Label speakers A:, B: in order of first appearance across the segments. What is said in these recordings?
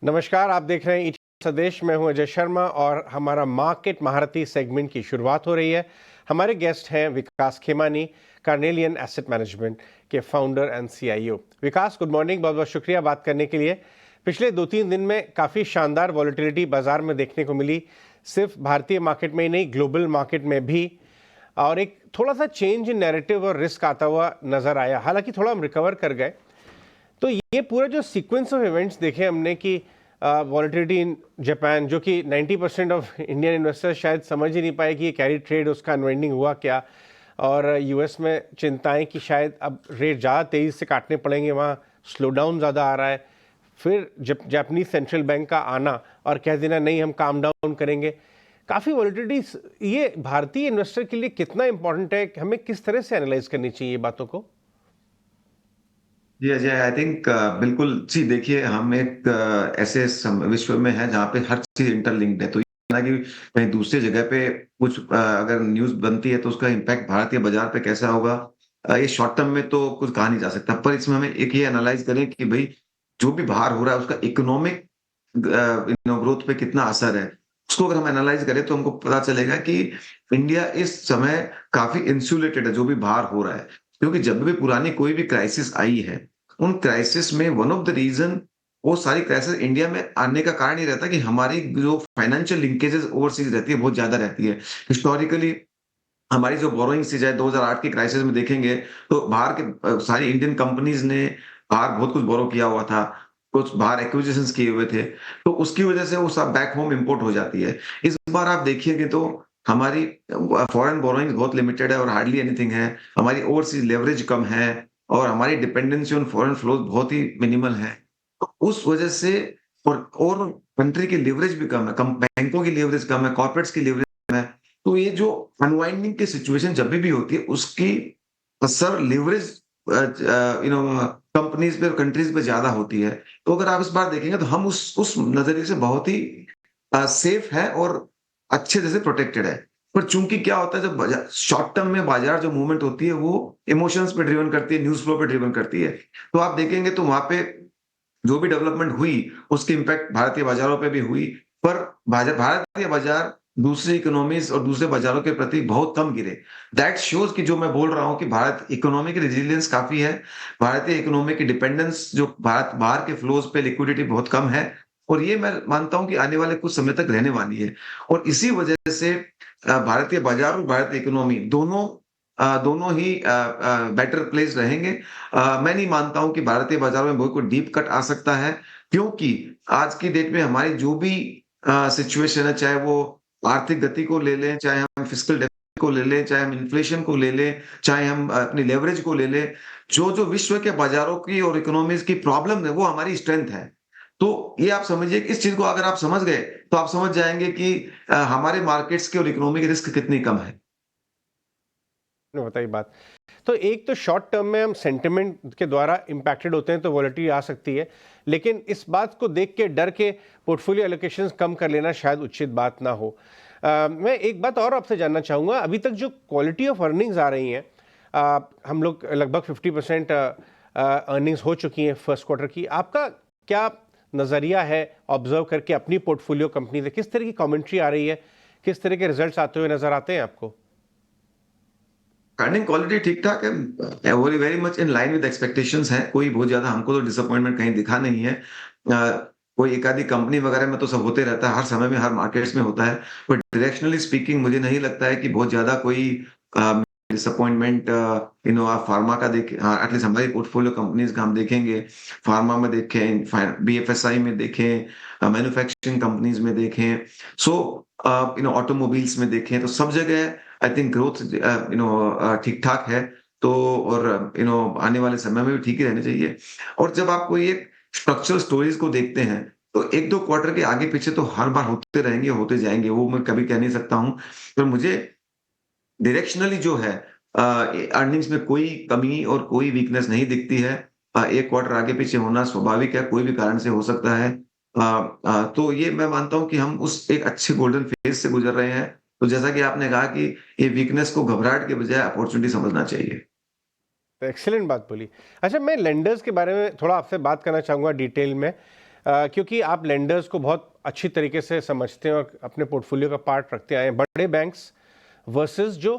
A: नमस्कार, आप देख रहे हैं ईटी संदेश। मैं हूं अजय शर्मा और हमारा मार्केट महारथी सेगमेंट की शुरुआत हो रही है। हमारे गेस्ट हैं विकास खेमानी, कार्नेलियन एसेट मैनेजमेंट के founder and CEO. Vikas, good morning, बहुत बहुत शुक्रिया बात करने के लिए। पिछले 2-3 दिन में काफ़ी शानदार वॉलेटिलिटी बाजार में देखने को मिली, सिर्फ भारतीय मार्केट में ही नहीं, ग्लोबल मार्केट में भी। और एक थोड़ा सा चेंज इन नैरेटिव और रिस्क आता हुआ नजर आया। हालांकि थोड़ा हम रिकवर कर गए। तो ये पूरा जो सीक्वेंस ऑफ इवेंट्स देखे हमने कि वॉलेटिलिटी इन जापान, जो कि 90% ऑफ इंडियन इन्वेस्टर्स शायद समझ ही नहीं पाए कि ये कैरी ट्रेड, उसका अनवाइंडिंग हुआ क्या। और यूएस में चिंताएं कि शायद अब रेट ज़्यादा तेज़ी से काटने पड़ेंगे, वहाँ स्लो डाउन ज़्यादा आ रहा है। फिर जब जापानीज सेंट्रल बैंक का आना और कह देना नहीं हम काम डाउन करेंगे, काफ़ी वॉलेटिलिटी। ये भारतीय इन्वेस्टर के लिए कितना इंपॉर्टेंट है, हमें किस तरह से एनालाइज करनी चाहिए ये बातों को?
B: जी अजय, आई थिंक बिल्कुल। जी देखिए, हम एक ऐसे विश्व में है जहाँ पे हर चीज इंटरलिंक्ड है। तो ये ना कि कहीं दूसरी जगह पे कुछ अगर न्यूज बनती है तो उसका इम्पैक्ट भारतीय बाजार पे कैसा होगा, ये शॉर्ट टर्म में तो कुछ कहा नहीं जा सकता। पर इसमें हमें एक ये एनालाइज करें कि भाई जो भी बाहर हो रहा है उसका इकोनॉमिक ग्रोथ पे कितना असर है। उसको अगर हम एनालाइज करें तो हमको पता चलेगा कि इंडिया इस समय काफी इंसुलेटेड है जो भी बाहर हो रहा है। क्योंकि जब भी पुरानी कोई भी क्राइसिस आई है, उन क्राइसिस में वन ऑफ द रीजन, वो सारी क्राइसिस इंडिया में आने का कारण ये रहता है कि हमारी जो फाइनेंशियल लिंकेजेस ओवरसीज रहती है बहुत ज्यादा रहती है। हिस्टोरिकली हमारी जो बोरोइंग्स थी, चाहे 2008 की क्राइसिस में देखेंगे तो बाहर के सारी इंडियन कंपनीज ने बाहर बहुत कुछ बोरो किया हुआ था, कुछ बाहर एक्विजिशंस किए हुए थे। तो उसकी वजह से वो सब बैक होम इंपोर्ट हो जाती है। इस बार आप देखिएगा तो हमारी फॉरेन बोरोइंग्स बहुत लिमिटेड है और हार्डली एनीथिंग है। हमारी ओवरसीज लेवरेज कम है और हमारी डिपेंडेंसी ऑन फॉरेन फ्लोज बहुत ही मिनिमल है। तो उस वजह से और कंट्री की लीवरेज भी कम है, कम बैंकों की लीवरेज कम है, कॉर्पोरेट्स की लीवरेज कम है। तो ये जो अनवाइंडिंग की सिचुएशन जब भी होती है उसकी असर लीवरेज कंपनीज पे, कंट्रीज पे ज्यादा होती है। तो अगर आप इस बार देखेंगे तो हम उस नजरिए से बहुत ही सेफ है और अच्छे तरह से प्रोटेक्टेड है। पर चूंकि क्या होता है, जब शॉर्ट टर्म में बाजार जो मूवमेंट होती है वो इमोशंस पे ड्रिवन करती है, न्यूज फ्लो पे ड्रिवन करती है। तो आप देखेंगे तो वहां पे जो भी डेवलपमेंट हुई उसकी इम्पैक्ट भारतीय बाजारों पे भी हुई। पर भारतीय बाजार दूसरी इकोनॉमीज और दूसरे बाजारों के प्रति बहुत कम गिरे। दैट शोज कि जो मैं बोल रहा हूं कि भारत इकोनॉमी की रेजिलियंस काफी है। भारतीय इकोनॉमी की डिपेंडेंस जो भारत बाहर के फ्लोज पे लिक्विडिटी बहुत कम है। और ये मैं मानता हूं कि आने वाले कुछ समय तक रहने वाली है। और इसी वजह से भारतीय बाजार और भारतीय इकोनॉमी दोनों ही बेटर प्लेस रहेंगे। मैं नहीं मानता हूं कि भारतीय बाजारों में बहुत कोई डीप कट आ सकता है। क्योंकि आज की डेट में हमारी जो भी सिचुएशन है, चाहे वो आर्थिक गति को ले लें, चाहे हम फिस्कल डेफिसिट को ले लें, चाहे हम इन्फ्लेशन को ले लें, चाहे हम अपनी लेवरेज को ले लें, जो जो विश्व के बाजारों की और इकोनॉमीज की प्रॉब्लम है वो हमारी स्ट्रेंथ है। तो ये आप समझिए कि इस चीज को अगर आप समझ गए तो आप समझ जाएंगे कि हमारे मार्केट्स के और इकोनॉमी के रिस्क कितनी कम है।
A: बताइए बात। तो एक तो शॉर्ट टर्म में हम सेंटिमेंट के द्वारा इम्पैक्टेड होते हैं तो वॉलेटिलिटी आ सकती है, लेकिन इस बात को देख के डर के पोर्टफोलियो एलोकेशंस कम कर लेना शायद उचित बात ना हो। मैं एक बात और आपसे जानना चाहूँगा, अभी तक जो क्वालिटी ऑफ अर्निंग्स आ रही हैं, हम लोग लगभग 50% अर्निंग्स हो चुकी हैं फर्स्ट क्वार्टर की। आपका क्या नज़रिया है ऑब्जर्व करके अपनी पोर्टफोलियो कंपनी से? किस तरह की कमेंट्री आ रही है, किस तरह के रिजल्ट्स आते हुए नजर आते हैं आपको?
B: अर्निंग क्वालिटी ठीक ठाक है, very very much in line with expectations है। कोई बहुत ज्यादा हमको तो डिसअपॉइंटमेंट कहीं दिखा नहीं है। कोई एक आधी कंपनी वगैरह में तो सब होते रहता है, हर समय में हर मार्केट्स में होता है। बट डायरेक्शनली स्पीकिंग मुझे नहीं लगता है कि बहुत ज्यादा कोई डिसअपॉइंटमेंट। आप फार्मा का देखें, एटलीस्ट हमारी पोर्टफोलियो कंपनीज का हम देखेंगे, फार्मा में देखें, बीएफएसआई में देखें, मैन्युफैक्चरिंग कंपनीज में देखें, सो ऑटोमोबाइल्स में देखें, तो सब जगह आई थिंक ग्रोथ ठीक ठाक है। तो और आने वाले समय में भी ठीक ही रहने चाहिए। और जब आप कोई एक स्ट्रक्चरल स्टोरीज को देखते हैं तो एक दो क्वार्टर के आगे पीछे तो हर बार होते रहेंगे, होते जाएंगे, वो मैं कभी कह नहीं सकता हूं। पर मुझे डायरेक्शनली जो है अर्निंग्स में कोई कमी और कोई वीकनेस नहीं दिखती है। एक क्वार्टर आगे पीछे होना स्वाभाविक है, कोई भी कारण से हो सकता है। तो ये मैं मानता हूं कि हम उस एक अच्छे गोल्डन फेज से गुजर रहे हैं। तो जैसा कि आपने कहा कि ये वीकनेस को घबराहट के बजाय अपॉर्चुनिटी समझना चाहिए।
A: एक्सीलेंट बात बोली। अच्छा, मैं लेंडर्स के बारे में थोड़ा आपसे बात करना चाहूँगा डिटेल में। क्योंकि आप लेंडर्स को बहुत अच्छी तरीके से समझते हैं और अपने पोर्टफोलियो का पार्ट रखते आए हैं। बड़े बैंक्स वर्सेस जो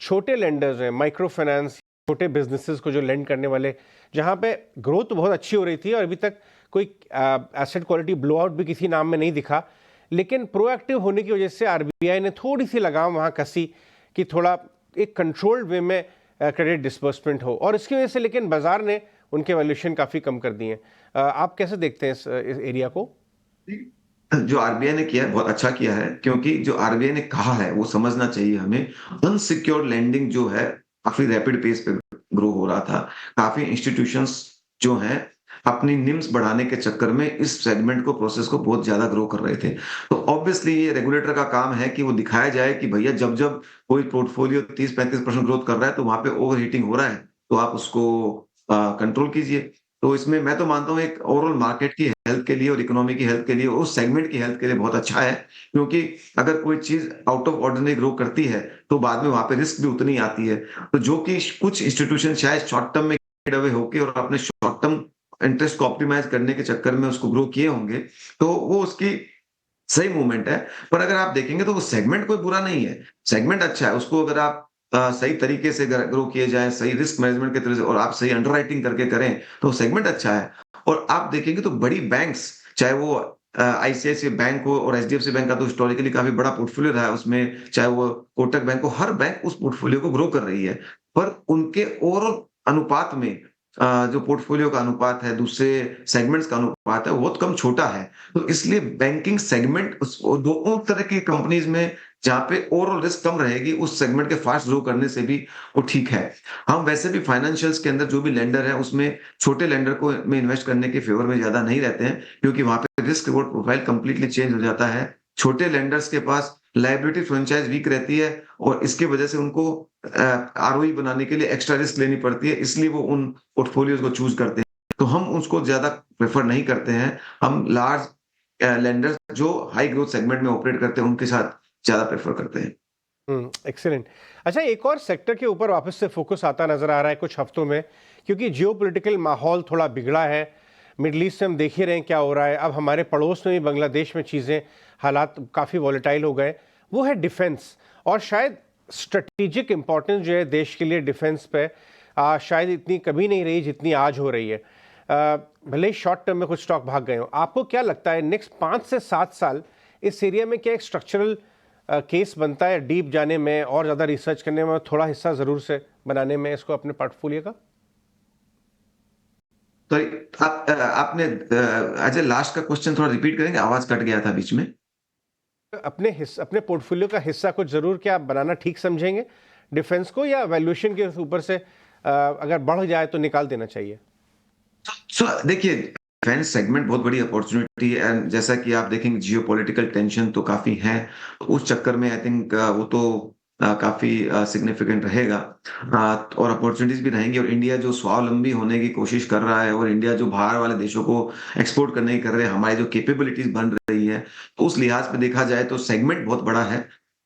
A: छोटे लेंडर्स हैं, माइक्रो फाइनेंस, छोटे बिजनेसेस को जो लेंड करने वाले, जहाँ पे ग्रोथ तो बहुत अच्छी हो रही थी और अभी तक कोई एसेट क्वालिटी ब्लोआउट भी किसी नाम में नहीं दिखा, लेकिन प्रोएक्टिव होने की वजह से आरबीआई ने थोड़ी सी लगाम वहाँ कसी कि थोड़ा एक कंट्रोल्ड वे में क्रेडिट डिस्बर्समेंट हो, और इसकी वजह से लेकिन बाजार ने उनके वैल्यूएशन काफ़ी कम कर दिए हैं। आप कैसे देखते हैं इस एरिया को?
B: जो आरबीआई ने किया है बहुत अच्छा किया है, क्योंकि जो आरबीआई ने कहा है वो समझना चाहिए हमें। अनसिक्योर्ड लेंडिंग जो है काफी रैपिड पेस पे ग्रो हो रहा था। काफी इंस्टीट्यूशंस जो हैं अपनी निम्स बढ़ाने के चक्कर में इस सेगमेंट को प्रोसेस को बहुत ज्यादा ग्रो कर रहे थे। तो ऑब्वियसली ये रेगुलेटर का काम है कि वो दिखाया जाए कि भैया जब जब कोई पोर्टफोलियो 30-35% ग्रोथ कर रहा है तो वहां पे ओवर हीटिंग हो रहा है, तो आप उसको कंट्रोल कीजिए। तो इसमें मैं तो मानता हूँ एक ओवरऑल मार्केट की हेल्थ के लिए और इकोनॉमी की हेल्थ के लिए, उस सेगमेंट की हेल्थ के लिए बहुत अच्छा है। क्योंकि अगर कोई चीज आउट ऑफ ऑर्डिनरी ग्रो करती है तो बाद में वहां पे रिस्क भी उतनी आती है। तो जो कि कुछ इंस्टीट्यूशन शायद शॉर्ट टर्म में गेट अवे होके और अपने शॉर्ट टर्म इंटरेस्ट को ऑप्टिमाइज करने के चक्कर में उसको ग्रो किए होंगे, तो वो उसकी सही मूवमेंट है। पर अगर आप देखेंगे तो वो सेगमेंट कोई बुरा नहीं है, सेगमेंट अच्छा है। उसको अगर आप सही तरीके से ग्रो किए जाए, सही रिस्क मैनेजमेंट के तरह से, और आप सही अंडरराइटिंग करके करें तो सेगमेंट अच्छा है। और आप देखेंगे तो बड़ी बैंक्स, चाहे वो आईसीआईसीआई बैंक हो और एचडीएफसी बैंक का तो हिस्टोरिकली काफी बड़ा पोर्टफोलियो रहा है उसमें, चाहे वो कोटक बैंक हो, हर बैंक उस पोर्टफोलियो को ग्रो कर रही है। पर उनके ओवरऑल अनुपात में जो पोर्टफोलियो का अनुपात है, दूसरे सेगमेंट्स का अनुपात है, वो बहुत कम छोटा है। तो इसलिए बैंकिंग सेगमेंट दोनों तरह की कंपनीज में जहाँ पे ओवरऑल रिस्क कम रहेगी, उस सेगमेंट के फास्ट ग्रो करने से भी वो ठीक है। हम वैसे भी फाइनेंशियल्स के अंदर जो भी लेंडर है उसमें छोटे लेंडर को में इन्वेस्ट करने के फेवर में ज्यादा नहीं रहते हैं, क्योंकि वहां पे risk reward profile completely change हो जाता है। छोटे लेंडर्स के पास लायबिलिटी फ्रेंचाइज वीक रहती है और इसकी वजह से उनको आरओई बनाने के लिए एक्स्ट्रा रिस्क लेनी पड़ती है, इसलिए वो उन पोर्टफोलियोज को चूज करते हैं। तो हम उसको ज्यादा प्रेफर नहीं करते हैं। हम लार्ज लेंडर्स जो हाई ग्रोथ सेगमेंट में ऑपरेट करते हैं उनके साथ ज्यादा प्रेफर करते हैं।
A: एक्सीलेंट। अच्छा, एक और सेक्टर के ऊपर वापस से फोकस आता नजर आ रहा है कुछ हफ्तों में, क्योंकि जियोपॉलिटिकल माहौल थोड़ा बिगड़ा है। मिडल ईस्ट में हम देख ही रहे हैं क्या हो रहा है। अब हमारे पड़ोस में भी बांग्लादेश में चीज़ें, हालात काफ़ी वॉलेटाइल हो गए। वो है डिफेंस, और शायद स्ट्रेटेजिक इंपॉर्टेंस जो है देश के लिए डिफेंस पे शायद इतनी कभी नहीं रही जितनी आज हो रही है। भले ही शॉर्ट टर्म में कुछ स्टॉक भाग गए हो, आपको क्या लगता है नेक्स्ट 5 से 7 साल इस एरिया में क्या एक स्ट्रक्चरल केस बनता है डीप जाने में और ज़्यादा रिसर्च करने में, थोड़ा हिस्सा ज़रूर से बनाने में इसको अपने पोर्टफोलियो का?
B: तो आपने अजय लास्ट का क्वेश्चन थोड़ा रिपीट करेंगे, आवाज कट गया था बीच में।
A: अपने पोर्टफोलियो का हिस्सा कुछ ज़रूर क्या आप बनाना ठीक समझेंगे डिफेंस को, या वैल्यूएशन के ऊपर से अगर बढ़ जाए तो निकाल देना चाहिए?
B: देखिए, डिफेंस सेगमेंट बहुत बड़ी अपॉर्चुनिटी है, एंड जैसा कि आप देखेंगे जियोपॉलिटिकल टेंशन तो काफी है, तो उस चक्कर में आई थिंक वो तो काफी सिग्निफिकेंट रहेगा। और अपॉर्चुनिटीज भी रहेंगी, और इंडिया जो स्वावलंबी होने की कोशिश कर रहा है और इंडिया जो बाहर वाले देशों को एक्सपोर्ट करने की कर रहे हैं, हमारी जो कैपेबिलिटीज बन रही है, तो उस लिहाज पे देखा जाए तो सेगमेंट बहुत बड़ा है।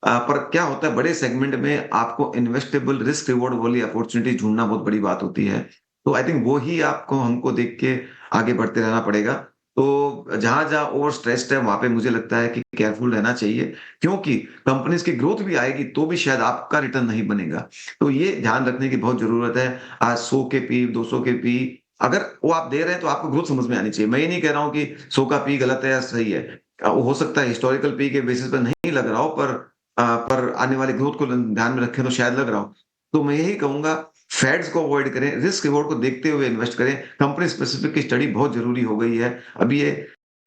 B: पर क्या होता है, बड़े सेगमेंट में आपको इन्वेस्टेबल रिस्क रिवॉर्ड वाली अपॉर्चुनिटी ढूंढना बहुत बड़ी बात होती है। तो आई थिंक वो ही आपको हमको देख के आगे बढ़ते रहना पड़ेगा। तो जहां जहां ओवर स्ट्रेस्ड है वहां पे मुझे लगता है कि केयरफुल रहना चाहिए, क्योंकि कंपनीज की ग्रोथ भी आएगी तो भी शायद आपका रिटर्न नहीं बनेगा। तो ये ध्यान रखने की बहुत जरूरत है। आज 100 के पी, 200 के पी अगर वो आप दे रहे हैं तो आपको ग्रोथ समझ में आनी चाहिए। मैं ये नहीं कह रहा हूँ कि 100 का पी गलत है या सही है। वो हो सकता है हिस्टोरिकल पी के बेसिस पर नहीं लग रहा हो, पर आने वाली ग्रोथ को ध्यान में रखें तो शायद लग रहा हो। तो मैं यही कहूंगा, फेड्स को अवॉइड करें, रिस्क रिवॉर्ड को देखते हुए इन्वेस्ट करें। कंपनी स्पेसिफिक की स्टडी बहुत जरूरी हो गई है। अभी ये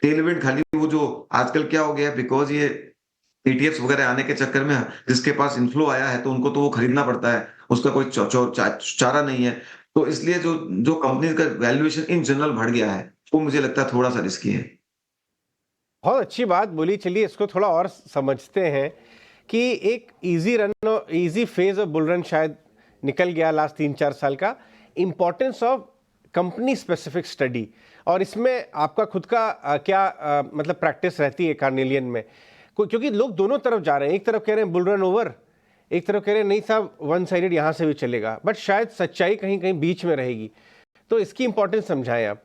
B: टेलविंड खाली वो जो आजकल क्या हो गया, बिकॉज ये ईटीएफ्स वगैरह आने के चक्कर में जिसके पास इन्फ्लो आया है तो उनको तो वो खरीदना पड़ता है, उसका कोई चारा नहीं है। तो इसलिए जो जो कंपनी का वैल्यूएशन इन जनरल बढ़ गया है वो मुझे लगता है थोड़ा सा रिस्की है।
A: बहुत अच्छी बात बोली। चलिए इसको थोड़ा और समझते हैं कि एक easy phase of bull run शायद निकल गया लास्ट 3-4 साल का। Importance of company specific study, और इसमें आपका खुद का मतलब प्रैक्टिस रहती है कार्नेलियन में, क्योंकि लोग दोनों तरफ जा रहे हैं। एक तरफ कह रहे हैं बुल रन ओवर, एक तरफ कह रहे हैं नहीं साहब वन साइडेड यहाँ से भी चलेगा, बट शायद सच्चाई कहीं कहीं बीच में रहेगी। तो इसकी इंपॉर्टेंस समझाएं आप।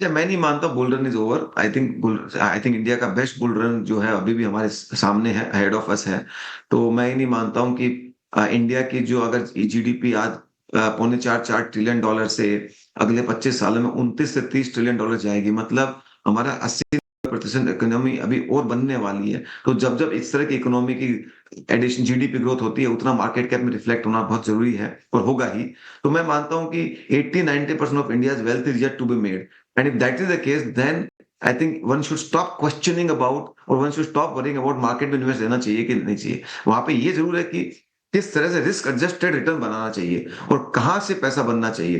B: मैं नहीं मानता bull run is over. I think India का बेस्ट बुल रन जो है अभी भी हमारे सामने है, अहेड ऑफ अस है। तो मैं ये नहीं मानता हूँ कि इंडिया की जो अगर जीडीपी आज पौने 4 ट्रिलियन डॉलर से अगले 25 सालों में 29 से 30 ट्रिलियन डॉलर जाएगी, मतलब हमारा 80% इकोनॉमी अभी और बनने वाली है। तो जब जब इस तरह की इकोनॉमी की एडिशन जीडीपी ग्रोथ होती है, उतना मार्केट कैप में रिफ्लेक्ट होना बहुत जरूरी है और होगा ही। तो मैं मानता हूं कि 80-90% of India's wealth is yet to be made, and if that is the case then I think one should stop questioning about और one should stop worrying about market में इन्वेस्ट लेना चाहिए कि नहीं चाहिए। वहां पे ये जरूर है कि किस तरह से रिस्क एडजस्टेड रिटर्न बनाना चाहिए और कहां से पैसा बनना चाहिए।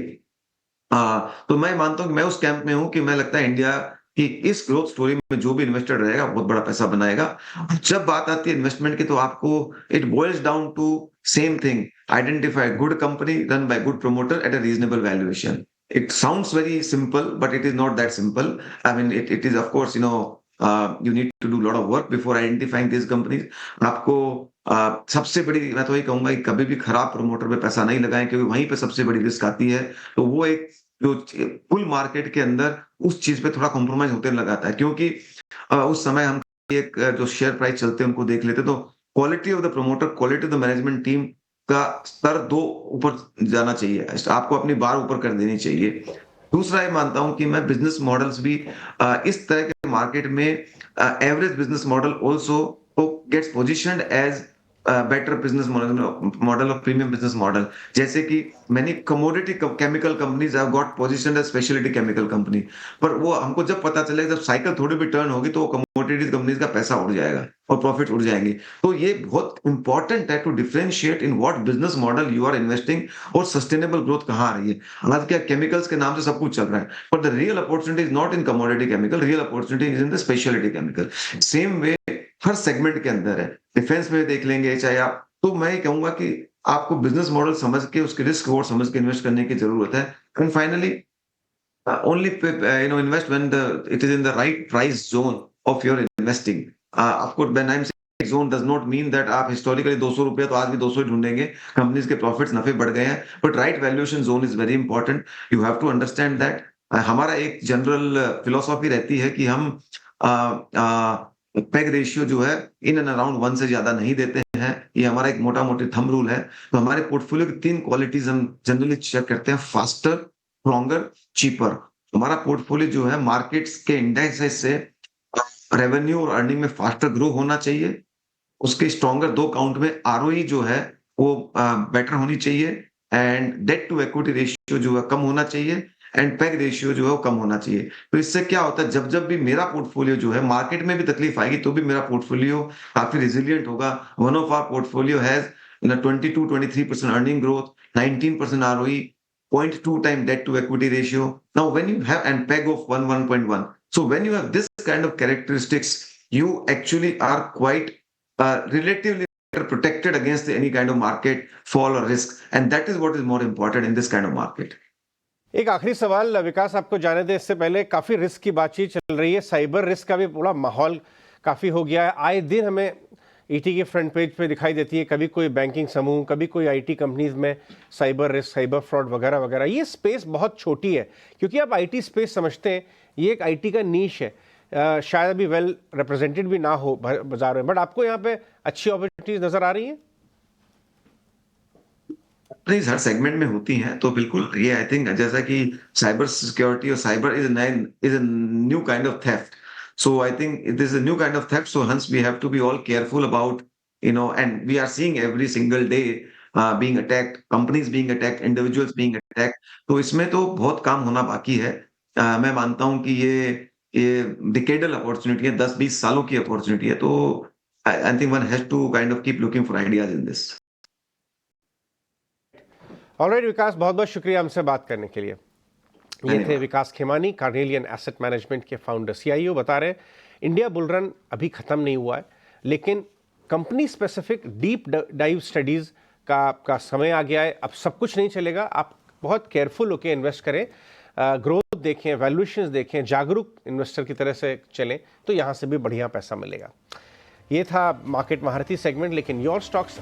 B: तो मैं मानता हूँ कि मैं उस कैंप में हूँ कि मैं लगता है इंडिया की इस ग्रोथ स्टोरी में जो भी इन्वेस्टर रहेगा बहुत बड़ा पैसा बनाएगा। जब बात आती है इन्वेस्टमेंट की, तो आपको it boils down to same thing, identify good company run by good promoter at a reasonable valuation. It sounds very simple but it is not that simple. I mean it is of course you need to do lot of work before identifying this companies. आपको सबसे बड़ी मैं तो ये कहूंगा कि कभी भी खराब प्रमोटर पे पैसा नहीं लगाएं, क्योंकि वहीं पे सबसे बड़ी रिस्क आती है। तो वो एक जो फुल मार्केट के अंदर उस चीज पे थोड़ा कॉम्प्रोमाइज होते लगाता है, क्योंकि उस समय हम एक जो शेयर प्राइस चलते हैं उनको देख लेते, तो quality of the promoter, quality of the management team का स्तर दो ऊपर जाना चाहिए, आपको अपनी बार ऊपर कर देनी चाहिए। दूसरा ये मानता हूं कि मैं बिजनेस मॉडल्स भी इस तरह के मार्केट में average business model also gets positioned as better business model of premium business model. जैसे कि many commodity chemical companies have got position as speciality chemical company, पर वो हमको जब पता चलेगा, जब साइकिल थोड़ी भी टर्न होगी, तो कमोडिटी कंपनीज का पैसा उड़ जाएगा और प्रॉफिट उड़ जाएंगे। तो ये बहुत इंपॉर्टेंट है to differentiate in what business model you are investing और सस्टेनेबल ग्रोथ कहाँ आ रही है। आज क्या केमिकल्स के नाम से सब कुछ चल रहा है, but the real opportunity is not in commodity chemical, real opportunity is in the speciality chemical. Same way her segment के अंदर है, डिफेंस में देख लेंगे चाहे आप। तो मैं ये कहूंगा कि आपको बिजनेस मॉडल समझ के उसके रिस्क और समझ के इन्वेस्ट करने की जरूरत है। And finally only invest when it is in the right price zone of your investing. Of course when I'm saying zone does not mean that आप historically 200 रुपया तो आज भी 200 ही ढूंढेंगे, कंपनीज के प्रॉफिट्स नफे बढ़ गए हैं, but right valuation zone is very important. You have to understand that. हमारा एक जनरल फिलोसॉफी रहती है कि हम पेग रेशियो जो है इन एंड अराउंड 1 से ज्यादा नहीं देते हैं, ये हमारा एक मोटा मोटी थंब रूल है। तो हमारे पोर्टफोलियो की 3 क्वालिटीज हम जनरली चेक करते हैं, फास्टर, स्ट्रॉन्गर, चीपर। हमारा पोर्टफोलियो जो है मार्केट्स के इंडेक्सेस से रेवेन्यू और अर्निंग में फास्टर ग्रो होना चाहिए। उसके स्ट्रॉन्गर 2 काउंट में आरओई जो है वो बेटर होनी चाहिए, and debt to equity ratio जो है कम होना चाहिए, एंड पेग रेशियो जो है वो कम होना चाहिए। तो इससे क्या होता है, जब जब भी मेरा पोर्टफोलियो जो है मार्केट में भी तकलीफ आएगी, तो भी मेरा पोर्टफोलियो काफी रेजिलियंट होगा। One of our portfolio has 22-23% earning growth, 19% ROE, 0.2 time debt to equity ratio. Now, when you have and PEG of 1.1, so when you have this kind of characteristics, you actually are quite relatively protected against any kind of market fall or risk, and that is what is more important in this kind of market.
A: एक आखिरी सवाल विकास आपको जाने दें इससे पहले, काफ़ी risk की बातचीत चल रही है, साइबर रिस्क का भी पूरा माहौल काफ़ी हो गया है। आए दिन हमें ईटी के फ्रंट पेज पे दिखाई देती है, कभी कोई बैंकिंग समूह, कभी कोई आईटी कंपनीज में साइबर रिस्क, साइबर फ्रॉड वगैरह वगैरह। ये स्पेस बहुत छोटी है, क्योंकि आप आईटी स्पेस समझते हैं, ये एक आईटी का नीश है, शायद अभी वेल रिप्रेजेंटेड भी ना हो बाजार में, बट आपको यहाँ पे अच्छी अपॉर्चुनिटीज नजर आ रही हैं?
B: कंपनीज हर सेगमेंट में होती हैं, तो बिल्कुल ये आई थिंक जैसा कि साइबर सिक्योरिटी और cyber is a new kind of theft. So I think it is a new kind of theft, so hence we have to be all careful about and we are seeing every single day being attacked, companies being attacked, individuals being attacked. तो इसमें तो बहुत काम होना बाकी है। मैं मानता हूं कि ये डिकेडल अपॉर्चुनिटी है, 10-20 सालों की अपॉर्चुनिटी है। तो I think one has to kind of keep looking for ideas in this.
A: Alright Vikas, बहुत बहुत शुक्रिया हमसे बात करने के लिए। ये थे विकास खेमानी, कार्नेलियन एसेट मैनेजमेंट के फाउंडर सीईओ, बता रहे इंडिया बुल रन अभी ख़त्म नहीं हुआ है, लेकिन company specific deep dive studies का समय आ गया है। अब सब कुछ नहीं चलेगा, आप बहुत केयरफुल होकर इन्वेस्ट करें, ग्रोथ देखें, वैल्यूएशंस देखें, जागरूक इन्वेस्टर की तरह से चलें, तो यहाँ से भी बढ़िया पैसा मिलेगा। ये था मार्केट महारथी सेगमेंट, लेकिन योर स्टॉक्स